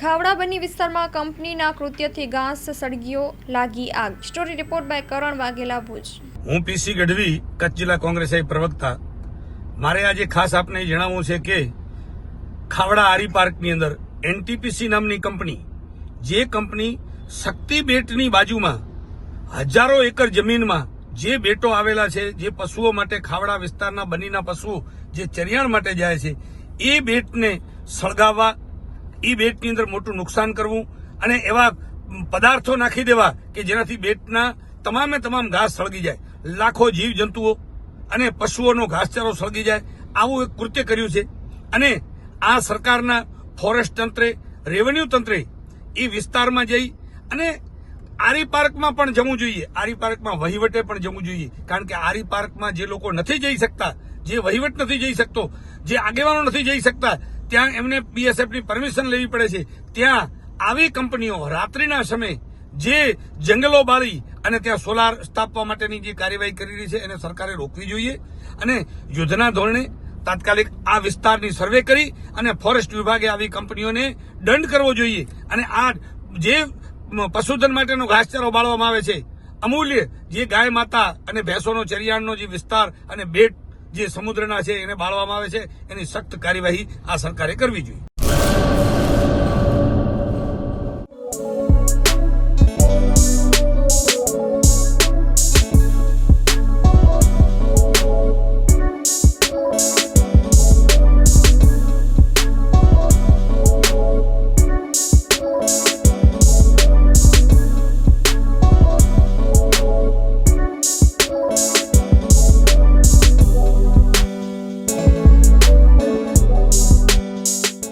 ખાવડા બની વિસ્તારમાં કંપનીના કૃત્યથી ઘાસ સળગીઓ, લાગી આગ। સ્ટોરી રિપોર્ટ બાય કરણ વાઘેલા, ભુજ। હું પીસી ગઢવી, કચ્છ જિલ્લા કોંગ્રેસ પ્રવક્તા। મારે આજે ખાસ આપને જણાવવું છે કે ખાવડા આરી પાર્કની અંદર એનટીપીસી નામની કંપની, જે કંપની શક્તિ બેટની બાજુમાં હજારો એકર જમીનમાં જે બેટો આવેલા છે, જે પશુઓ માટે ખાવડા વિસ્તારના બનીના પશુઓ જે ચરિયાણ માટે જાય છે, એ બેટને સળગાવવા, એ બેટની અંદર મોટું નુકસાન કરવું અને એવા પદાર્થો નાખી દેવા કે જેનાથી બેટના તમામ ઘાસ સળગી જાય, લાખો જીવ જંતુઓ અને પશુઓનો ઘાસચારો સળગી જાય, આવું એક કૃત્ય કર્યું છે। અને આ સરકારના ફોરેસ્ટ તંત્રે, રેવન્યુ તંત્રે એ વિસ્તારમાં જઈ અને આરી પાર્કમાં પણ જવું જોઈએ, આરી પાર્કમાં વહીવટે પણ જવું જોઈએ, કારણ કે આરી પાર્કમાં જે લોકો નથી જઈ શકતા, જે વહીવટ નથી જઈ શકતો, જે આગેવાનો નથી જઈ શકતા, ત્યાં એમને બીએસએફની પરમિશન લેવી પડે છે। ત્યાં આવી કંપનીઓ રાત્રિના સમયે જે જંગલો બાળી અને ત્યાં સોલાર સ્થાપવા માટેની જે કાર્યવાહી કરી રહી છે, એને સરકારે રોકવી જોઈએ અને યુદ્ધના ધોરણે તાત્કાલિક આ વિસ્તારની સર્વે કરી અને ફોરેસ્ટ વિભાગે આવી કંપનીઓને દંડ કરવો જોઈએ। અને આ જે પશુધન માટેનો ઘાસચારો બાળવામાં આવે છે, અમૂલ્ય જે ગાય માતા અને ભેંસોનો ચરિયાણનો જે વિસ્તાર અને બેટ જે સમુદ્રના છે એને બાળવામાં આવે છે, એની સખ્ત કાર્યવાહી આ સરકારે કરવી જોઈએ।